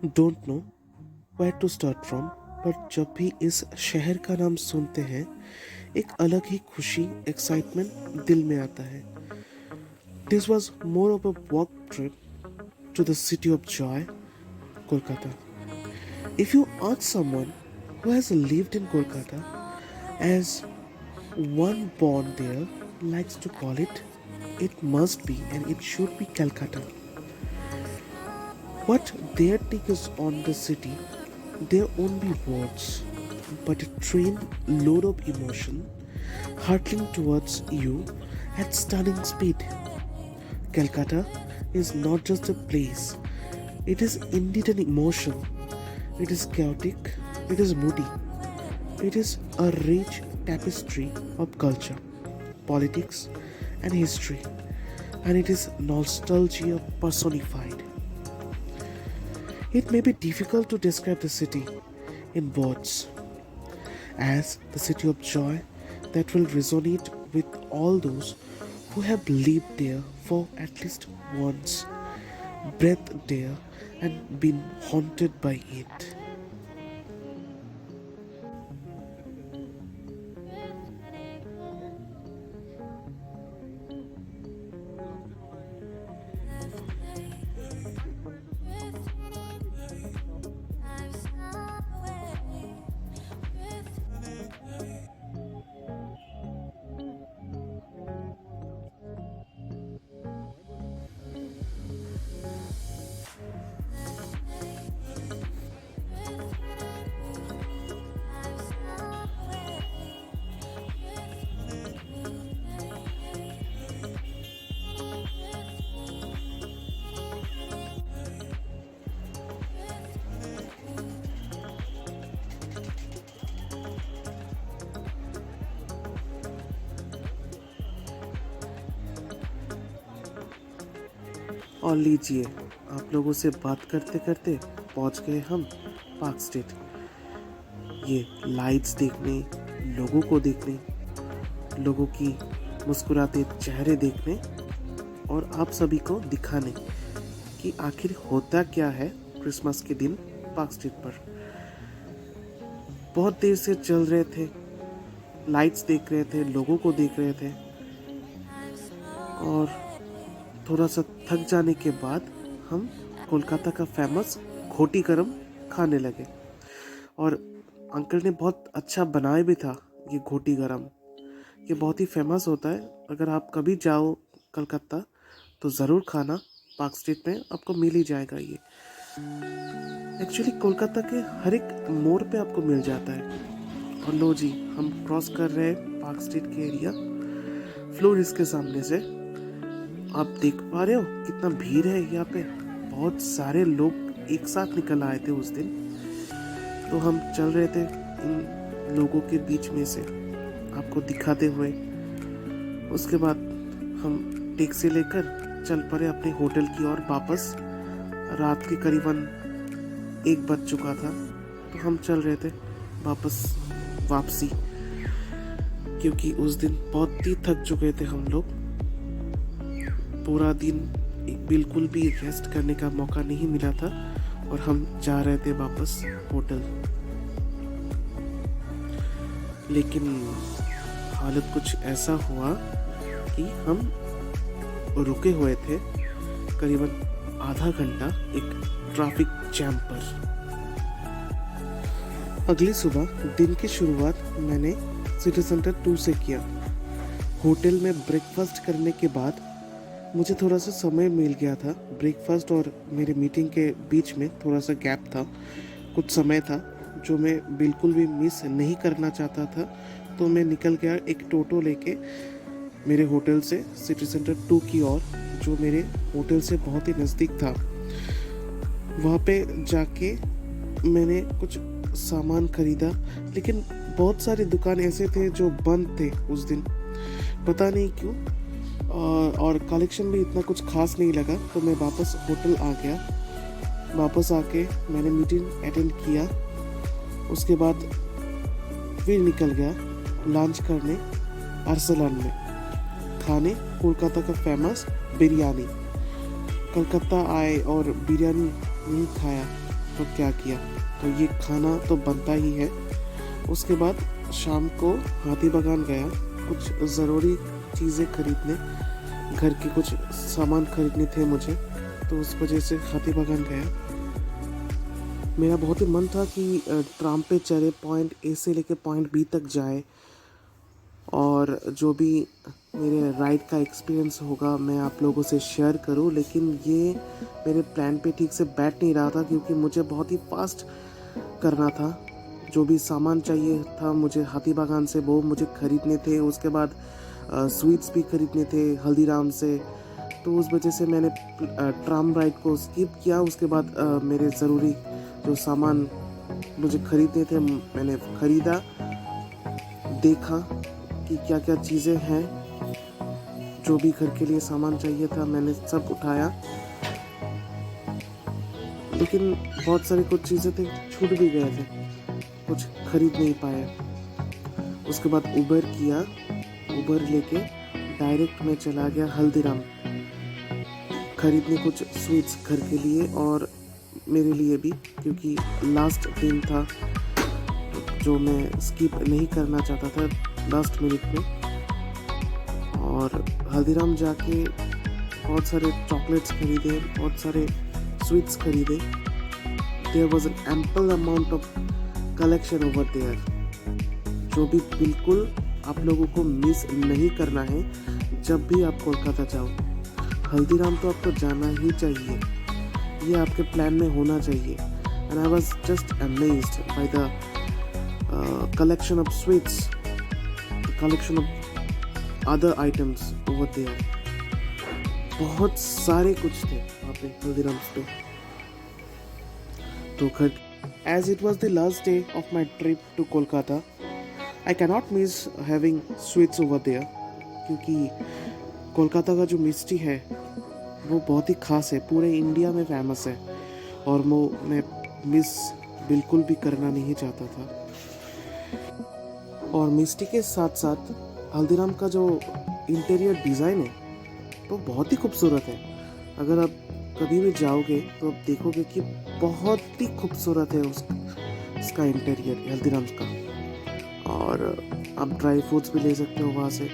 Don't know where to start from, but जब भी इस शहर का नाम सुनते हैं एक अलग ही खुशी एक्साइटमेंट दिल में आता है. This was more of a walk trip to the city of joy, Kolkata. If you ask someone who has lived in Kolkata, as one born there likes to call it, it must be and it should be Calcutta. What their take is on the city, there won't be words, but a train load of emotion hurtling towards you at stunning speed. Calcutta is not just a place, it is indeed an emotion. It is chaotic, it is moody, it is a rich tapestry of culture, politics, and history, and it is nostalgia personified. It may be difficult to describe the city in words as the city of joy that will resonate with all those who have lived there for at least once, breathed there, and been haunted by it. और लीजिए, आप लोगों से बात करते करते पहुंच गए हम पार्क स्ट्रीट. ये लाइट्स देखने, लोगों को देखने, लोगों की मुस्कुराते चेहरे देखने और आप सभी को दिखाने कि आखिर होता क्या है क्रिसमस के दिन पार्क स्ट्रीट पर. बहुत देर से चल रहे थे, लाइट्स देख रहे थे, लोगों को देख रहे थे और थोड़ा सा थक जाने के बाद हम कोलकाता का फेमस घोटी गरम खाने लगे. और अंकल ने बहुत अच्छा बनाया भी था ये घोटी गरम. ये बहुत ही फेमस होता है. अगर आप कभी जाओ कलकत्ता तो ज़रूर खाना. पार्क स्ट्रीट में आपको मिल ही जाएगा ये. एक्चुअली कोलकाता के हर एक मोड़ पे आपको मिल जाता है. और लो जी, हम क्रॉस कर रहे हैं पार्क स्ट्रीट के एरिया. फ्लोरिस के सामने से आप देख पा रहे हो कितना भीड़ है यहाँ पे. बहुत सारे लोग एक साथ निकल आए थे उस दिन. तो हम चल रहे थे इन लोगों के बीच में से आपको दिखाते हुए. उसके बाद हम टैक्सी लेकर चल पड़े अपने होटल की ओर वापस. रात के करीबन 1 बज चुका था. तो हम चल रहे थे वापसी, क्योंकि उस दिन बहुत ही थक चुके थे हम लोग. पूरा दिन बिल्कुल भी रेस्ट करने का मौका नहीं मिला था और हम जा रहे थे वापस होटल. लेकिन हालत कुछ ऐसा हुआ कि हम रुके हुए थे करीबन आधा घंटा एक ट्रैफिक जैम पर. अगली सुबह दिन की शुरुआत मैंने सिटी सेंटर 2 से किया. होटल में ब्रेकफास्ट करने के बाद मुझे थोड़ा सा समय मिल गया था. ब्रेकफास्ट और मेरे मीटिंग के बीच में थोड़ा सा गैप था, कुछ समय था जो मैं बिल्कुल भी मिस नहीं करना चाहता था. तो मैं निकल गया एक टोटो लेके मेरे होटल से सिटी सेंटर 2 की ओर, जो मेरे होटल से बहुत ही नज़दीक था. वहाँ पे जाके मैंने कुछ सामान खरीदा. लेकिन बहुत सारे दुकान ऐसे थे जो बंद थे उस दिन, पता नहीं क्यों. और कलेक्शन भी इतना कुछ खास नहीं लगा. तो मैं वापस होटल आ गया. वापस आके मैंने मीटिंग अटेंड किया. उसके बाद फिर निकल गया लंच करने अरसलान में, खाने कोलकाता का फेमस बिरयानी. कलकत्ता आए और बिरयानी नहीं खाया तो क्या किया, तो ये खाना तो बनता ही है। उसके बाद शाम को हाथीबागान गया कुछ ज़रूरी चीज़ें खरीदने, घर के कुछ सामान खरीदने थे मुझे, तो उस वजह से हाथीबागान गया। मेरा बहुत ही मन था कि ट्राम पे चढ़े, पॉइंट ए से लेके पॉइंट बी तक जाए, और जो भी मेरे राइड का एक्सपीरियंस होगा मैं आप लोगों से शेयर करूं, लेकिन ये मेरे प्लान पे ठीक से बैठ नहीं रहा था क्योंकि मुझे बहुत ही फास्ट करना था। जो भी सामान चाहिए था मुझे हाथीबागान से वो मुझे ख़रीदने थे। उसके बाद स्वीट्स भी खरीदने थे हल्दीराम से, तो उस वजह से मैंने ट्राम राइड को स्किप किया। उसके बाद मेरे ज़रूरी जो सामान मुझे खरीदने थे मैंने ख़रीदा, देखा कि क्या क्या चीज़ें हैं, जो भी घर के लिए सामान चाहिए था मैंने सब उठाया, लेकिन बहुत सारी कुछ चीज़ें थे छूट भी गए थे, कुछ खरीद नहीं पाया। उसके बाद उबर किया, उबर लेके डायरेक्ट मैं चला गया हल्दीराम खरीदने कुछ स्वीट्स घर के लिए और मेरे लिए भी, क्योंकि लास्ट दिन था जो मैं स्किप नहीं करना चाहता था लास्ट मिनट में। और हल्दीराम जाके बहुत सारे चॉकलेट्स खरीदे, बहुत सारे स्वीट्स खरीदे। There was an ample amount of collection over there, जो भी बिल्कुल आप लोगों को मिस नहीं करना है जब भी आप कोलकाता जाओ। हल्दीराम तो आपको जाना ही चाहिए, ये आपके प्लान में होना चाहिए। And I was just amazed by the collection of sweets, the collection of other items over there. बहुत सारे कुछ थे वहाँ पे हल्दीराम पे। तो घर, as it was the last day of my trip to Kolkata, I cannot miss having sweets over there, क्योंकि कोलकाता का जो मिस्टी है वो बहुत ही खास है, पूरे इंडिया में फेमस है, और वो मैं मिस बिल्कुल भी करना नहीं चाहता था। और मिस्टी के साथ साथ हल्दीराम का जो इंटीरियर डिज़ाइन है तो बहुत ही खूबसूरत है। अगर आप कभी भी जाओगे तो आप देखोगे कि बहुत ही खूबसूरत है उसका इंटीरियर हल्दीराम्स का। और आप ड्राई फ्रूट्स भी ले सकते हो वहाँ से,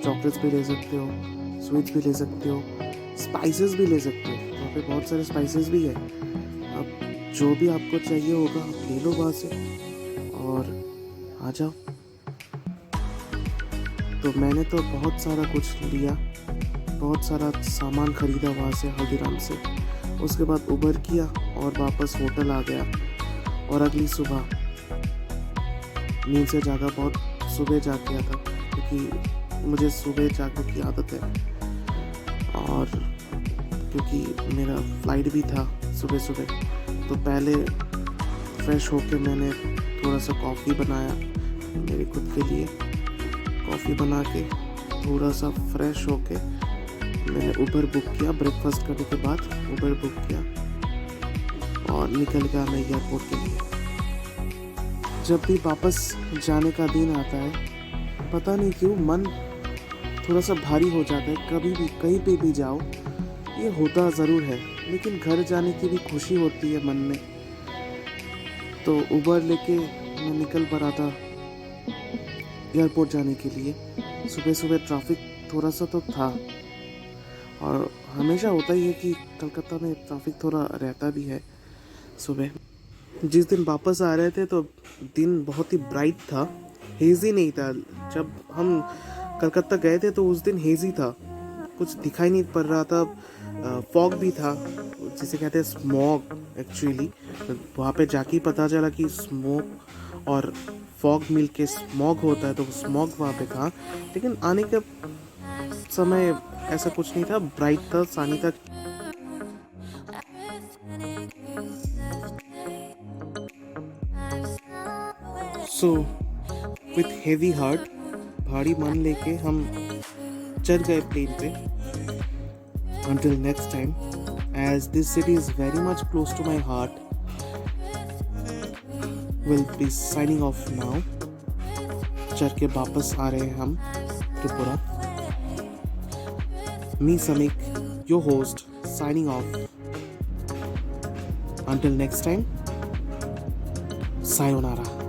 चॉकलेट्स भी ले सकते हो, स्वीट्स भी ले सकते हो, स्पाइसेस भी ले सकते हो, वहाँ पे बहुत सारे स्पाइसेस भी है। अब जो भी आपको चाहिए होगा आप ले लो वहाँ से और आ जाओ। तो मैंने तो बहुत सारा कुछ लिया, बहुत सारा सामान खरीदा वहाँ से हल्दीराम से। उसके बाद उबर किया और वापस होटल आ गया। और अगली सुबह नींद से जागा, बहुत सुबह जाग गया था क्योंकि मुझे सुबह जागने की आदत है, और क्योंकि मेरा फ्लाइट भी था सुबह सुबह, तो पहले फ्रेश होके मैंने थोड़ा सा कॉफ़ी बनाया मेरे खुद के लिए। कॉफ़ी बना के थोड़ा सा फ्रेश होके मैंने उबर बुक किया। ब्रेकफास्ट करने के बाद उबर बुक किया और निकल गया मैं एयरपोर्ट के लिए। जब भी वापस जाने का दिन आता है पता नहीं क्यों मन थोड़ा सा भारी हो जाता है। कभी भी कहीं पे भी जाओ ये होता ज़रूर है, लेकिन घर जाने की भी खुशी होती है मन में। तो उबर लेके मैं निकल पड़ा था एयरपोर्ट जाने के लिए। सुबह सुबह ट्रैफिक थोड़ा सा तो था, और हमेशा होता ही है कि कलकत्ता में ट्रैफिक थोड़ा रहता भी है सुबह। जिस दिन वापस आ रहे थे तो दिन बहुत ही ब्राइट था, हेज़ी नहीं था। जब हम कलकत्ता गए थे तो उस दिन हेज़ी था, कुछ दिखाई नहीं पड़ रहा था। फॉग भी था, जिसे कहते हैं स्मॉग एक्चुअली। वहाँ पे जाके ही पता चला कि स्मोक और फॉग मिल के स्मॉग होता है, तो स्मॉग वहाँ पे था। लेकिन आने के समय ऐसा कुछ नहीं था, ब्राइट था, सानी था। सो विथ हेवी हार्ट, भारी मन लेके हम चढ़ गए प्लेन पे। Until next time, as this city is very much close to my heart, we'll be signing off now. चढ़ के वापस आ रहे हैं हम Tripura. Me Samik, your host, signing off. Until next time, sayonara.